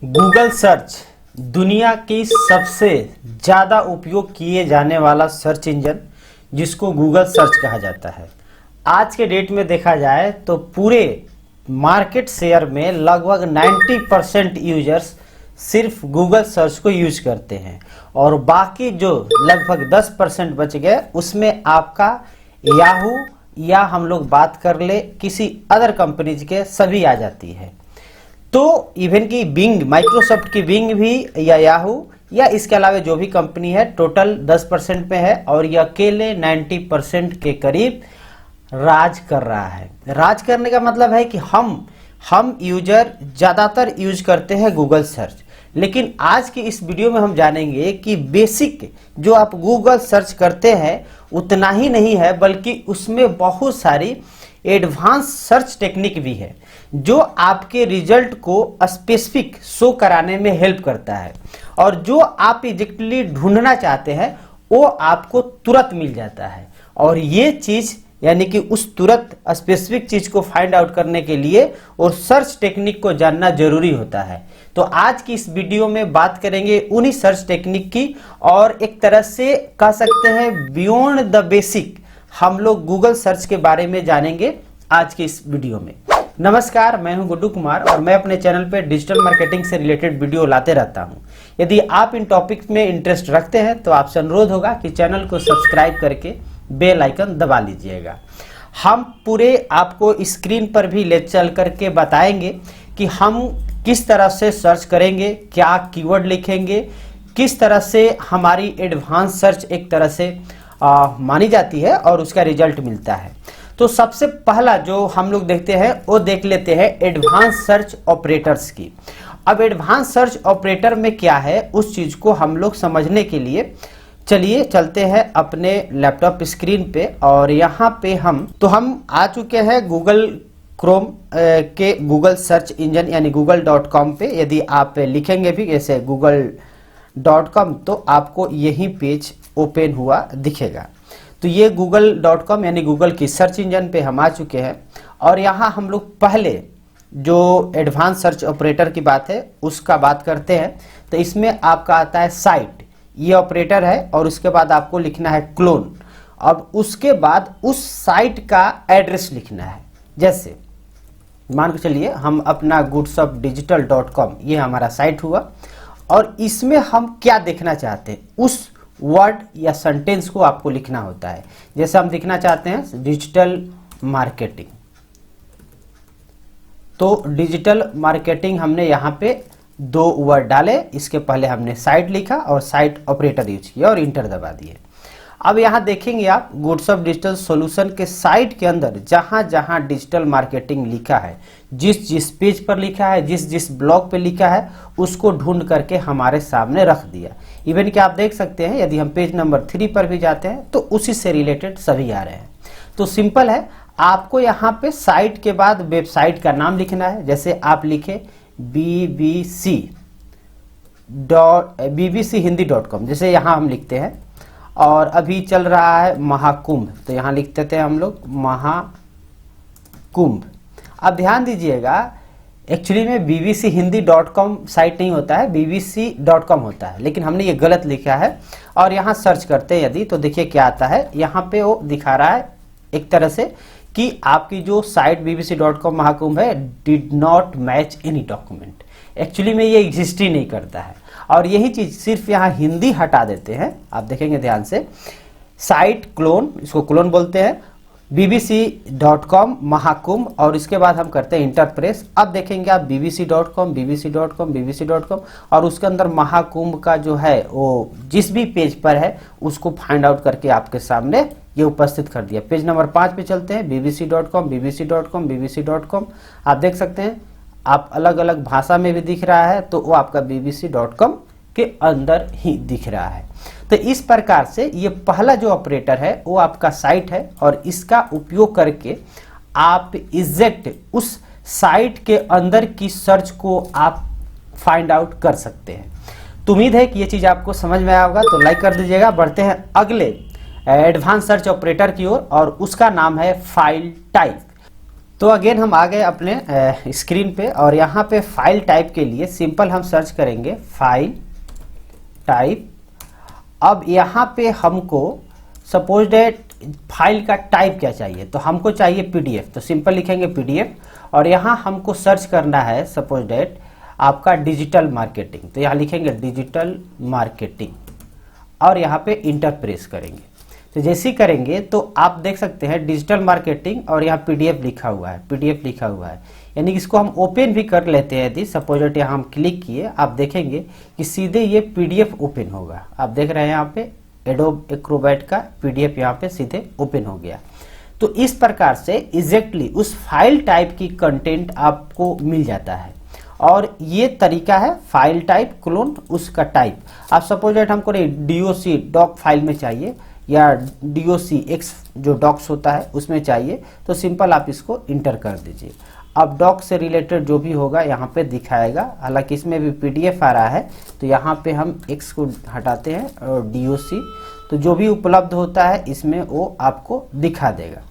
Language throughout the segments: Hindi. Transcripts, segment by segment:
गूगल सर्च दुनिया की सबसे ज़्यादा उपयोग किए जाने वाला सर्च इंजन जिसको गूगल सर्च कहा जाता है। आज के डेट में देखा जाए तो पूरे मार्केट शेयर में लगभग 90% यूजर्स सिर्फ गूगल सर्च को यूज करते हैं और बाकी जो लगभग 10% बच गए उसमें आपका याहू या हम लोग बात कर ले किसी अदर कंपनीज के सभी आ जाती है। तो इवन की बिंग, माइक्रोसॉफ्ट की बिंग भी या याहू या इसके अलावा जो भी कंपनी है टोटल 10% पे है और ये अकेले 90% के करीब राज कर रहा है। राज करने का मतलब है कि हम यूजर ज़्यादातर यूज करते हैं गूगल सर्च, लेकिन आज की इस वीडियो में हम जानेंगे कि बेसिक जो आप गूगल सर्च करते हैं उतना ही नहीं है बल्कि उसमें बहुत सारी एडवांस सर्च टेक्निक भी है जो आपके रिजल्ट को स्पेसिफिक शो कराने में हेल्प करता है और जो आप एग्जैक्टली ढूंढना चाहते हैं वो आपको तुरंत मिल जाता है। और ये चीज़ यानी कि उस तुरंत स्पेसिफिक चीज़ को फाइंड आउट करने के लिए और सर्च टेक्निक को जानना जरूरी होता है। तो आज की इस वीडियो में बात करेंगे उन्हीं सर्च टेक्निक की और एक तरह से कह सकते हैं बियॉन्ड द बेसिक हम लोग गूगल सर्च के बारे में जानेंगे आज के इस वीडियो में। नमस्कार, मैं हूं गुड्डू कुमार और मैं अपने चैनल पे डिजिटल मार्केटिंग से रिलेटेड वीडियो लाते रहता हूं। यदि आप इन टॉपिक्स में इंटरेस्ट रखते हैं तो आपसे अनुरोध होगा कि चैनल को सब्सक्राइब करके बेल आइकन दबा लीजिएगा। हम पूरे आपको स्क्रीन पर भी ले चल करके बताएंगे कि हम किस तरह से सर्च करेंगे, क्या कीवर्ड लिखेंगे, किस तरह से हमारी एडवांस सर्च एक तरह से मानी जाती है और उसका रिजल्ट मिलता है। तो सबसे पहला जो हम लोग देखते हैं वो देख लेते हैं एडवांस सर्च ऑपरेटर्स की। अब एडवांस सर्च ऑपरेटर में क्या है उस चीज को हम लोग समझने के लिए चलिए चलते हैं अपने लैपटॉप स्क्रीन पे और यहाँ पे हम आ चुके हैं गूगल क्रोम के गूगल सर्च इंजन यानी google.com पे। यदि आप लिखेंगे भी जैसे google.com तो आपको यही पेज ओपन हुआ दिखेगा। तो ये google.com यानी गूगल की सर्च इंजन पे हम आ चुके हैं और यहाँ हम लोग पहले जो एडवांस सर्च ऑपरेटर की बात है उसका बात करते हैं। तो इसमें आपका आता है साइट, ये ऑपरेटर है और उसके बाद आपको लिखना है क्लोन। अब उसके बाद उस साइट का एड्रेस लिखना है। जैसे मान के चलिए हम अपना goodsofdigital.com ये हमारा साइट हुआ और इसमें हम क्या देखना चाहते हैं उस वर्ड या सेंटेंस को आपको लिखना होता है। जैसे हम लिखना चाहते हैं डिजिटल मार्केटिंग, तो डिजिटल मार्केटिंग हमने यहाँ पे 2 वर्ड डाले, इसके पहले हमने साइट लिखा और साइट ऑपरेटर यूज किया और इंटर दबा दिए। अब यहाँ देखेंगे आप गुड्स ऑफ डिजिटल सॉल्यूशन के साइट के अंदर जहाँ जहाँ डिजिटल मार्केटिंग लिखा है, जिस जिस पेज पर लिखा है, जिस जिस ब्लॉग पे लिखा है उसको ढूंढ करके हमारे सामने रख दिया। इवन कि आप देख सकते हैं यदि हम पेज नंबर 3 पर भी जाते हैं तो उसी से रिलेटेड सभी आ रहे हैं। तो सिंपल है, आपको यहाँ पे साइट के बाद वेबसाइट का नाम लिखना है। जैसे आप लिखे bbc.hindi.com जैसे यहाँ हम लिखते हैं और अभी चल रहा है महाकुंभ तो यहाँ लिख देते हैं हम लोग महाकुंभ। अब ध्यान दीजिएगा एक्चुअली में bbchihindi.com साइट नहीं होता है, bbc.com होता है, लेकिन हमने ये गलत लिखा है और यहाँ सर्च करते हैं यदि तो देखिए क्या आता है। यहाँ पे वो दिखा रहा है एक तरह से कि आपकी जो साइट bbc.com महाकुंभ है did not match any document. Actually में ये एग्जिस्ट ही नहीं करता है और यही चीज सिर्फ यहाँ हिंदी हटा देते हैं। आप देखेंगे ध्यान से साइट क्लोन, इसको क्लोन बोलते हैं, bbc.com महाकुंभ और इसके बाद हम करते हैं इंटर प्रेस। अब देखेंगे आप bbc.com और उसके अंदर महाकुंभ का जो है वो जिस भी पेज पर है उसको फाइंड आउट करके आपके सामने ये उपस्थित कर दिया। पेज नंबर 5 पे चलते हैं bbc.com। आप देख सकते हैं आप अलग अलग भाषा में भी दिख रहा है तो वो आपका bbc.com के अंदर ही दिख रहा है। तो इस प्रकार से ये पहला जो ऑपरेटर है वो आपका साइट है और इसका उपयोग करके आप एग्जैक्ट उस साइट के अंदर की सर्च को आप फाइंड आउट कर सकते हैं। तो उम्मीद है कि ये चीज़ आपको समझ में आया होगा, तो लाइक कर दीजिएगा। बढ़ते हैं अगले एडवांस सर्च ऑपरेटर की ओर और उसका नाम है फाइल टाइप। तो अगेन हम आ गए अपने स्क्रीन पे, और यहाँ पे फाइल टाइप के लिए सिंपल हम सर्च करेंगे फाइल टाइप। अब यहाँ पे हमको सपोज डेट फाइल का टाइप क्या चाहिए, तो हमको चाहिए पीडीएफ, तो सिंपल लिखेंगे पीडीएफ। और यहाँ हमको सर्च करना है सपोज डेट आपका डिजिटल मार्केटिंग, तो यहाँ लिखेंगे डिजिटल मार्केटिंग और यहाँ पे इंटर प्रेस करेंगे। तो जैसे ही करेंगे तो आप देख सकते हैं डिजिटल मार्केटिंग और यहाँ पीडीएफ लिखा हुआ है, पीडीएफ लिखा हुआ है। यानी कि इसको हम ओपन भी कर लेते हैं। यदि सपोज डेट यहाँ हम क्लिक किए, आप देखेंगे कि सीधे ये पीडीएफ ओपन होगा। आप देख रहे हैं यहाँ पे एडोब एक्रोबैट का पीडीएफ यहाँ पे सीधे ओपन हो गया। तो इस प्रकार से एग्जैक्टली उस फाइल टाइप की कंटेंट आपको मिल जाता है। और ये तरीका है फाइल टाइप क्लोन उसका टाइप। आप सपोज डेट हमको डीओसी डॉक फाइल में चाहिए या डीओसी एक्स जो डॉक्स होता है उसमें चाहिए, तो सिंपल आप इसको इंटर कर दीजिए। अब डॉक से रिलेटेड जो भी होगा यहाँ पे दिखाएगा। हालांकि इसमें भी पीडीएफ आ रहा है, तो यहाँ पे हम एक्स को हटाते हैं और डीओसी, तो जो भी उपलब्ध होता है इसमें वो आपको दिखा देगा।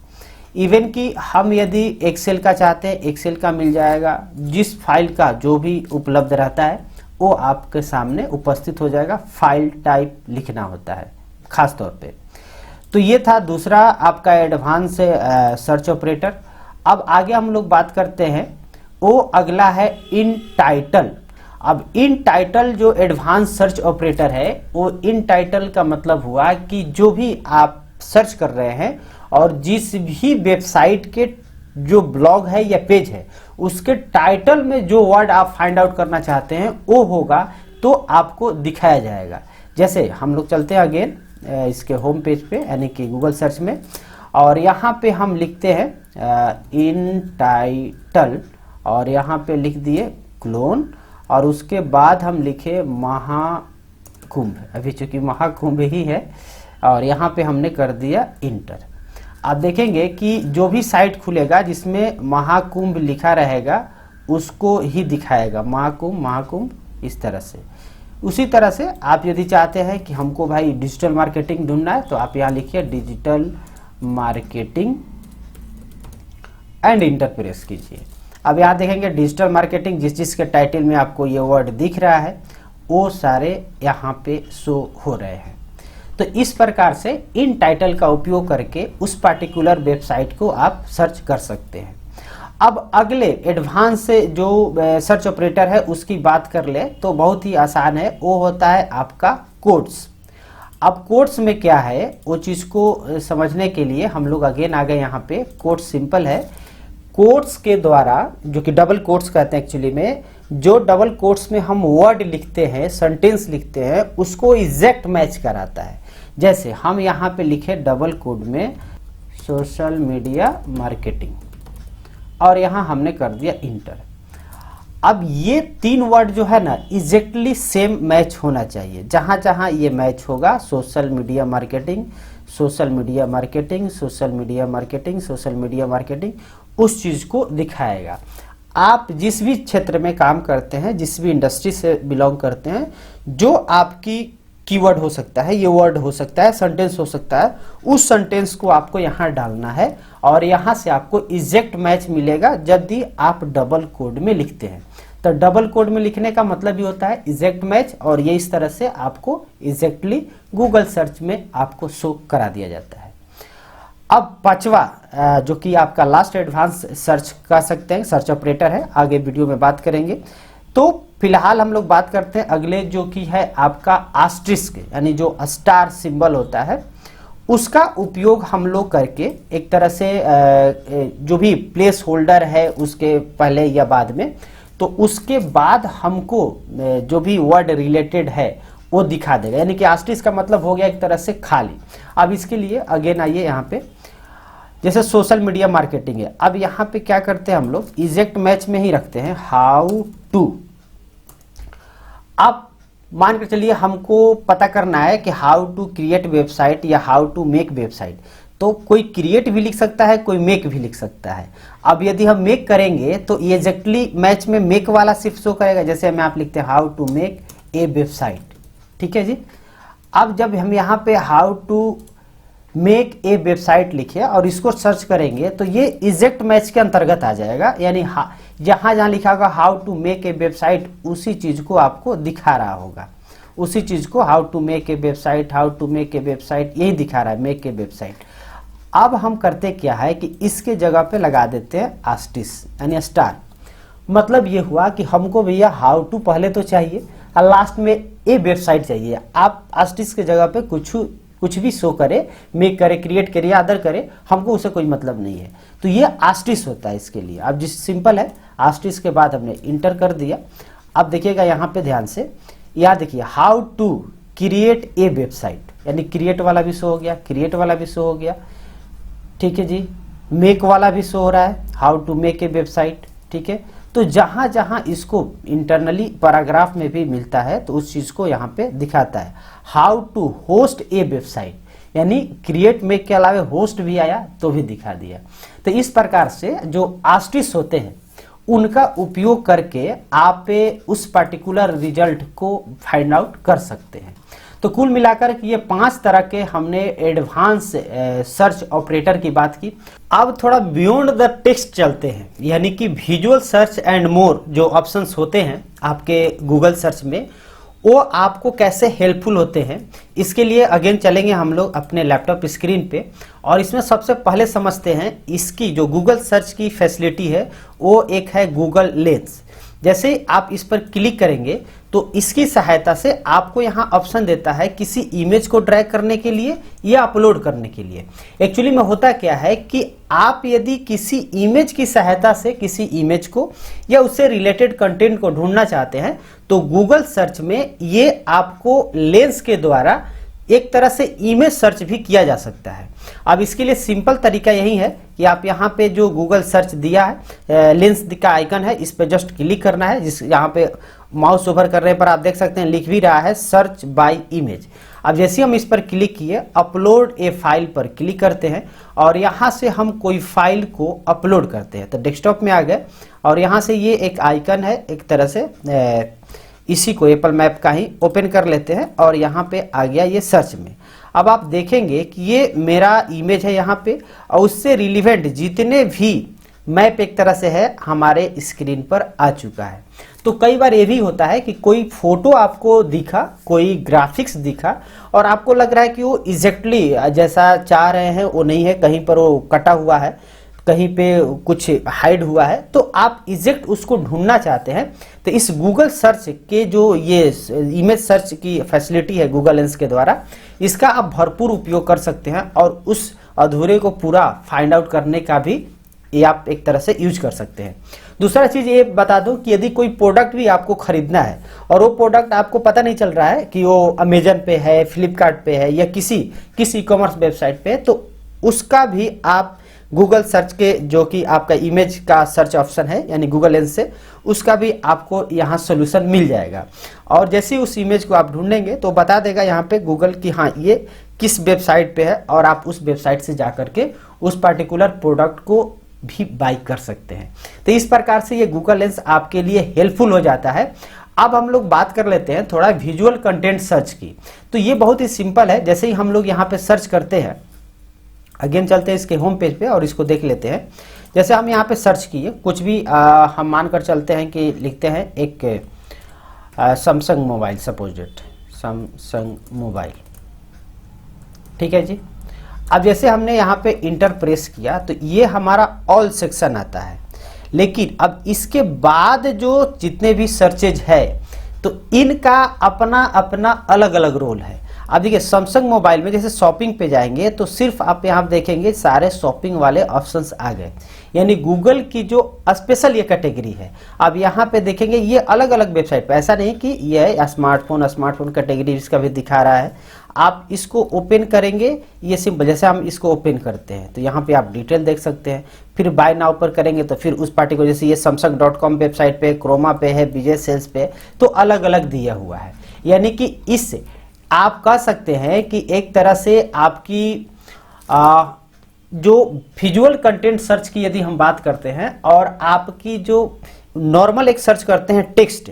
इवन कि हम यदि एक्सेल का चाहते हैं, एक्सेल का मिल जाएगा। जिस फाइल का जो भी उपलब्ध रहता है वो आपके सामने उपस्थित हो जाएगा। फाइल टाइप लिखना होता है खास तौर पे। तो ये था दूसरा आपका एडवांस सर्च ऑपरेटर। अब आगे हम लोग बात करते हैं, वो अगला है इन टाइटल। अब इन टाइटल जो एडवांस सर्च ऑपरेटर है, वो इन टाइटल का मतलब हुआ कि जो भी आप सर्च कर रहे हैं और जिस भी वेबसाइट के जो ब्लॉग है या पेज है उसके टाइटल में जो वर्ड आप फाइंड आउट करना चाहते हैं वो होगा, तो आपको दिखाया जाएगा। जैसे हम लोग चलते हैं अगेन इसके होम पेज पे, यानी कि गूगल सर्च में, और यहाँ पे हम लिखते हैं इन टाइटल और यहाँ पे लिख दिए क्लोन, और उसके बाद हम लिखे महाकुंभ। अभी चूंकि महाकुंभ ही है और यहाँ पे हमने कर दिया इंटर। आप देखेंगे कि जो भी साइट खुलेगा जिसमें महाकुंभ लिखा रहेगा उसको ही दिखाएगा, महाकुंभ महाकुंभ इस तरह से। उसी तरह से आप यदि चाहते हैं कि हमको भाई डिजिटल मार्केटिंग ढूंढना है, तो आप यहाँ लिखिए digital marketing and enter press कीजिए। अब यहाँ देखेंगे डिजिटल मार्केटिंग, जिसके टाइटल में आपको ये वर्ड दिख रहा है वो सारे यहाँ पे शो हो रहे हैं। तो इस प्रकार से इन टाइटल का उपयोग करके उस पार्टिकुलर वेबसाइट को आप सर्च कर सकते हैं। अब अगले एडवांस से जो सर्च ऑपरेटर है उसकी बात कर ले तो बहुत ही आसान है, वो होता है आपका कोट्स। अब कोट्स में क्या है वो चीज़ को समझने के लिए हम लोग अगेन आ गए यहाँ पे। कोट्स सिंपल है, कोट्स के द्वारा, जो कि डबल कोट्स कहते हैं एक्चुअली में, जो डबल कोट्स में हम वर्ड लिखते हैं, सेंटेंस लिखते हैं, उसको एग्जैक्ट मैच कराता है। जैसे हम यहाँ पे लिखे डबल कोड में सोशल मीडिया मार्केटिंग और यहाँ हमने कर दिया इंटर। अब ये तीन वर्ड जो है ना एग्जैक्टली सेम मैच होना चाहिए। जहाँ जहाँ ये मैच होगा, social media marketing, social media marketing, social media marketing, social media marketing, उस चीज़ को दिखाएगा। आप जिस भी क्षेत्र में काम करते हैं, जिस भी इंडस्ट्री से बिलोंग करते हैं, जो आपकी कीवर्ड हो सकता है, ये वर्ड हो सकता है, सेंटेंस हो सकता है, उस सेंटेंस को आपको यहाँ डालना है और यहाँ से आपको एग्जैक्ट मैच मिलेगा यदि आप डबल कोड में लिखते हैं। तो डबल कोड में लिखने का मतलब ही होता है एग्जैक्ट मैच, और ये इस तरह से आपको एग्जैक्टली गूगल सर्च में आपको शो करा दिया जाता है। अब पांचवा जो कि आपका लास्ट एडवांस सर्च कर सकते हैं सर्च ऑपरेटर है, आगे वीडियो में बात करेंगे। तो फिलहाल हम लोग बात करते हैं अगले, जो कि है आपका आस्ट्रिस्क, यानी जो स्टार सिंबल होता है उसका उपयोग हम लोग करके एक तरह से जो भी प्लेस होल्डर है उसके पहले या बाद में, तो उसके बाद हमको जो भी वर्ड रिलेटेड है वो दिखा देगा। यानी कि आस्ट्रिस्क का मतलब हो गया एक तरह से खाली। अब इसके लिए अगेन आइए यहाँ पे, जैसे सोशल मीडिया मार्केटिंग है। अब यहाँ पे क्या करते हैं हम लोग, एग्जैक्ट मैच में ही रखते हैं हाउ टू। अब मान कर चलिए हमको पता करना है कि हाउ टू क्रिएट वेबसाइट या हाउ टू मेक वेबसाइट, तो कोई क्रिएट भी लिख सकता है, कोई मेक भी लिख सकता है। अब यदि हम मेक करेंगे तो ये एग्जैक्टली मैच में मेक वाला सिर्फ शो करेगा। जैसे हम आप लिखते हैं how to make a website, ठीक है जी। अब जब हम यहाँ पे how to make a website लिखे और इसको सर्च करेंगे तो ये एग्जैक्ट मैच के अंतर्गत आ जाएगा, यानी जहाँ जहाँ लिखा होगा how to make a website उसी चीज को आपको दिखा रहा होगा, उसी चीज को how to make a website, how to make a website यही दिखा रहा है, मेक ए वेबसाइट। अब हम करते क्या है कि इसके जगह पे लगा देते हैं आस्टिस यानी स्टार। मतलब ये हुआ कि हमको भैया हाउ टू पहले तो चाहिए और लास्ट में ए वेबसाइट चाहिए। आप आस्टिस के जगह पे कुछ भी शो करे, मेक करे, क्रिएट करे या अदर करे, हमको उससे कोई मतलब नहीं है। तो ये आस्टिस होता है इसके लिए। अब जिस सिंपल है, आस्टिस के बाद हमने इंटर कर दिया। अब देखिएगा यहाँ पे ध्यान से, यहाँ देखिए how to create a website, यानी क्रिएट वाला भी शो हो गया, क्रिएट वाला भी शो हो गया, ठीक है जी। मेक वाला भी शो हो रहा है, how to make a website, ठीक है। तो जहां जहां इसको इंटरनली पैराग्राफ में भी मिलता है तो उस चीज को यहाँ पे दिखाता है। How to host a website, यानी क्रिएट मेक के अलावा होस्ट भी आया तो भी दिखा दिया। तो इस प्रकार से जो आस्टिस होते हैं उनका उपयोग करके आप उस पर्टिकुलर रिजल्ट को फाइंड आउट कर सकते हैं। तो कुल मिलाकर कि ये 5 तरह के हमने एडवांस सर्च ऑपरेटर की बात की। अब थोड़ा बियॉन्ड द टेक्स्ट चलते हैं, यानी कि विजुअल सर्च एंड मोर जो ऑप्शंस होते हैं आपके गूगल सर्च में, वो आपको कैसे हेल्पफुल होते हैं। इसके लिए अगेन चलेंगे हम लोग अपने लैपटॉप स्क्रीन पे और इसमें सबसे पहले समझते हैं इसकी जो गूगल सर्च की फैसिलिटी है वो एक है गूगल लेंस। जैसे आप इस पर क्लिक करेंगे तो इसकी सहायता से आपको यहाँ ऑप्शन देता है किसी इमेज को ड्रैग करने के लिए या अपलोड करने के लिए। एक्चुअली में होता क्या है कि आप यदि किसी इमेज की सहायता से किसी इमेज को या उससे रिलेटेड कंटेंट को ढूंढना चाहते हैं तो गूगल सर्च में ये आपको लेंस के द्वारा एक तरह से इमेज सर्च भी किया जा सकता है। अब इसके लिए सिंपल तरीका यही है कि आप यहाँ पे जो गूगल सर्च दिया है, लेंस का आइकन है, इस पे जस्ट क्लिक करना है। जिस यहाँ पे माउस ओवर करने पर आप देख सकते हैं लिख भी रहा है सर्च बाय इमेज। अब जैसे हम इस पर क्लिक किए, अपलोड ए फाइल पर क्लिक करते हैं और यहाँ से हम कोई फाइल को अपलोड करते हैं। तो डेस्कटॉप में आ गए और यहाँ से ये एक आइकन है, एक तरह से इसी को एप्पल मैप का ही ओपन कर लेते हैं और यहाँ पे आ गया ये सर्च में। अब आप देखेंगे कि ये मेरा इमेज है यहाँ पे और उससे रिलेवेंट जितने भी मैप एक तरह से है हमारे स्क्रीन पर आ चुका है। तो कई बार ये भी होता है कि कोई फोटो आपको दिखा, कोई ग्राफिक्स दिखा और आपको लग रहा है कि वो एग्जैक्टली जैसा चाह रहे हैं वो नहीं है, कहीं पर वो कटा हुआ है, कहीं पे कुछ हाइड हुआ है, तो आप एग्जैक्ट उसको ढूंढना चाहते हैं। तो इस गूगल सर्च के जो ये इमेज सर्च की फैसिलिटी है गूगल लेंस के द्वारा, इसका आप भरपूर उपयोग कर सकते हैं और उस अधूरे को पूरा फाइंड आउट करने का भी ये आप एक तरह से यूज कर सकते हैं। दूसरा चीज ये बता दूं कि यदि कोई प्रोडक्ट भी आपको खरीदना है और वो प्रोडक्ट आपको पता नहीं चल रहा है कि वो अमेजन पे है, फ्लिपकार्ट पे है या किसी ई कॉमर्स वेबसाइट पे, तो उसका भी आप गूगल सर्च के जो कि आपका इमेज का सर्च ऑप्शन है यानी गूगल लेंस से, उसका भी आपको यहाँ सोल्यूशन मिल जाएगा। और जैसे ही उस इमेज को आप ढूंढेंगे तो बता देगा यहाँ पे गूगल कि हाँ ये किस वेबसाइट पे है और आप उस वेबसाइट से जा करके उस पर्टिकुलर प्रोडक्ट को भी बाई कर सकते हैं। तो इस प्रकार से ये गूगल लेंस आपके लिए हेल्पफुल हो जाता है। अब हम लोग बात कर लेते हैं थोड़ा विजुअल कंटेंट सर्च की। तो ये बहुत ही सिंपल है। जैसे ही हम लोग यहाँ पे सर्च करते हैं, अगेन चलते हैं इसके होम पेज पे और इसको देख लेते हैं। जैसे हम यहाँ पे सर्च किए कुछ भी हम मानकर चलते हैं कि लिखते हैं एक सैमसंग मोबाइल, सपोजेट सैमसंग मोबाइल, ठीक है जी। अब जैसे हमने यहाँ पे इंटर प्रेस किया तो ये हमारा ऑल सेक्शन आता है, लेकिन अब इसके बाद जो जितने भी सर्चेज है तो इनका अपना अपना अलग अलग रोल है। अब देखिए सैमसंग मोबाइल में जैसे शॉपिंग पे जाएंगे तो सिर्फ आप यहाँ देखेंगे सारे शॉपिंग वाले ऑप्शंस आ गए, यानी गूगल की जो स्पेशल ये कैटेगरी है। अब यहाँ पे देखेंगे ये अलग अलग वेबसाइट पे, ऐसा नहीं कि ये स्मार्टफोन कैटेगरी इसका भी दिखा रहा है। आप इसको ओपन करेंगे, ये सिंपल, जैसे हम इसको ओपन करते हैं तो यहाँ पे आप डिटेल देख सकते हैं। फिर बाय नाउ पर करेंगे तो फिर उस पार्टी को, जैसे ये samsung.com वेबसाइट पे, क्रोमा पे है, विजय सेल्स पे, तो अलग अलग दिया हुआ है। यानी कि इससे आप कह सकते हैं कि एक तरह से आपकी जो विजुअल कंटेंट सर्च की यदि हम बात करते हैं और आपकी जो नॉर्मल एक सर्च करते हैं टेक्स्ट,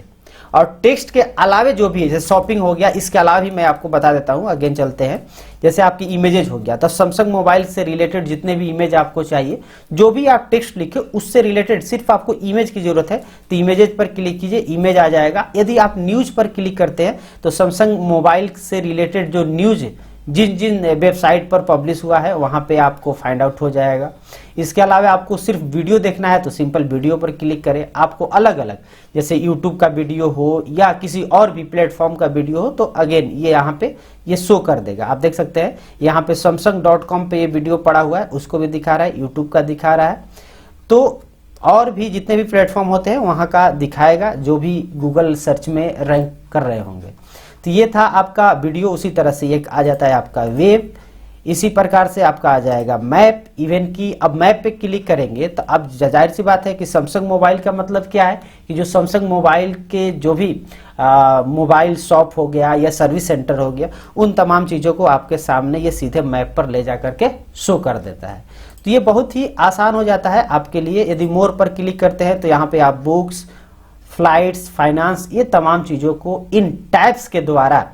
और टेक्स्ट के अलावे जो भी है, जैसे शॉपिंग हो गया, इसके अलावा भी मैं आपको बता देता हूँ। अगेन चलते हैं, जैसे आपकी इमेजेज हो गया, तो सैमसंग मोबाइल से रिलेटेड जितने भी इमेज आपको चाहिए, जो भी आप टेक्स्ट लिखे उससे रिलेटेड सिर्फ आपको इमेज की जरूरत है, तो इमेजेज पर क्लिक कीजिए, इमेज आ जाएगा। यदि आप न्यूज पर क्लिक करते हैं तो सैमसंग मोबाइल से रिलेटेड जो न्यूज जिन जिन वेबसाइट पर पब्लिश हुआ है वहां पे आपको फाइंड आउट हो जाएगा। इसके अलावा आपको सिर्फ वीडियो देखना है तो सिंपल वीडियो पर क्लिक करें। आपको अलग अलग जैसे यूट्यूब का वीडियो हो या किसी और भी प्लेटफॉर्म का वीडियो हो तो अगेन ये यहाँ पे ये शो कर देगा। आप देख सकते हैं यहाँ पे samsung.com पे ये वीडियो पड़ा हुआ है, उसको भी दिखा रहा है, यूट्यूब का दिखा रहा है, तो और भी जितने भी प्लेटफॉर्म होते हैं वहाँ का दिखाएगा जो भी गूगल सर्च में रैंक कर रहे होंगे। तो ये था आपका वीडियो। उसी तरह से एक आ जाता है आपका वेब, इसी प्रकार से आपका आ जाएगा मैप। इवन की अब मैप पे क्लिक करेंगे तो अब जाहिर सी बात है कि सैमसंग मोबाइल का मतलब क्या है कि जो सैमसंग मोबाइल के जो भी मोबाइल शॉप हो गया या सर्विस सेंटर हो गया, उन तमाम चीज़ों को आपके सामने ये सीधे मैप पर ले जा करके शो कर देता है। तो ये बहुत ही आसान हो जाता है आपके लिए। यदि मोर पर क्लिक करते हैं तो यहाँ पे आप बुक्स, फ्लाइट्स, फाइनेंस, ये तमाम चीज़ों को इन टैब्स के द्वारा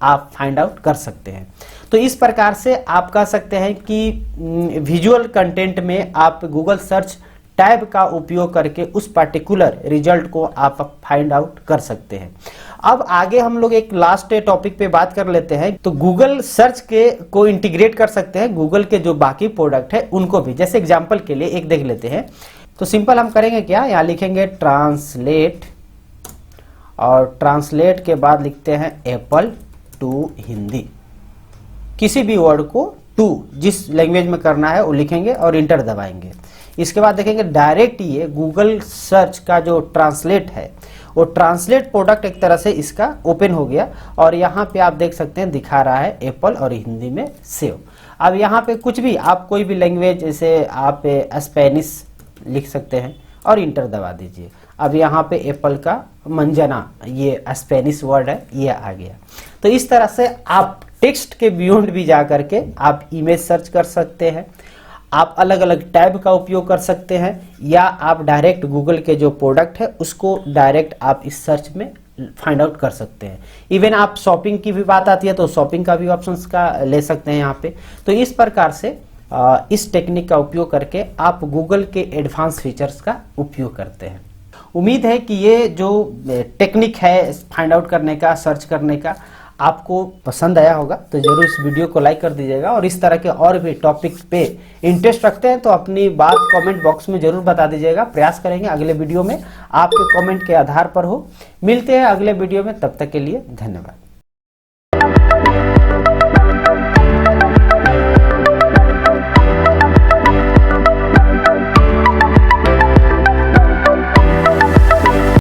आप फाइंड आउट कर सकते हैं। तो इस प्रकार से आप कह सकते हैं कि विजुअल कंटेंट में आप गूगल सर्च टैब का उपयोग करके उस पर्टिकुलर रिजल्ट को आप फाइंड आउट कर सकते हैं। अब आगे हम लोग एक लास्ट टॉपिक पे बात कर लेते हैं। तो गूगल सर्च के को इंटीग्रेट कर सकते हैं गूगल के जो बाकी प्रोडक्ट है उनको भी। जैसे एग्जांपल के लिए एक देख लेते हैं। तो सिंपल हम करेंगे क्या, यहाँ लिखेंगे ट्रांसलेट और ट्रांसलेट के बाद लिखते हैं एप्पल टू हिंदी। किसी भी वर्ड को टू जिस लैंग्वेज में करना है वो लिखेंगे और इंटर दबाएंगे। इसके बाद देखेंगे डायरेक्ट ये गूगल सर्च का जो ट्रांसलेट है वो ट्रांसलेट प्रोडक्ट एक तरह से इसका ओपन हो गया और यहाँ पे आप देख सकते हैं दिखा रहा है एप्पल और हिंदी में सेव। अब यहाँ पे कुछ भी आप कोई भी लैंग्वेज, जैसे आप स्पेनिश लिख सकते हैं और इंटर दबा दीजिए। अब यहाँ पे एप्पल का मंजना, ये स्पेनिश वर्ड है, ये आ गया। तो इस तरह से आप टेक्स्ट के बियॉन्ड भी जा करके आप इमेज सर्च कर सकते हैं, आप अलग अलग टैब का उपयोग कर सकते हैं, या आप डायरेक्ट गूगल के जो प्रोडक्ट है उसको डायरेक्ट आप इस सर्च में फाइंड आउट कर सकते हैं। इवन आप शॉपिंग की भी बात आती है तो शॉपिंग का भी ऑप्शंस का ले सकते हैं यहाँ पे। तो इस प्रकार से इस टेक्निक का उपयोग करके आप गूगल के एडवांस फीचर्स का उपयोग करते हैं। उम्मीद है कि ये जो टेक्निक है फाइंड आउट करने का, सर्च करने का, आपको पसंद आया होगा। तो जरूर इस वीडियो को लाइक कर दीजिएगा और इस तरह के और भी टॉपिक पे इंटरेस्ट रखते हैं तो अपनी बात कमेंट बॉक्स में जरूर बता दीजिएगा। प्रयास करेंगे अगले वीडियो में आपके कमेंट के आधार पर हो। मिलते हैं अगले वीडियो में, तब तक के लिए धन्यवाद।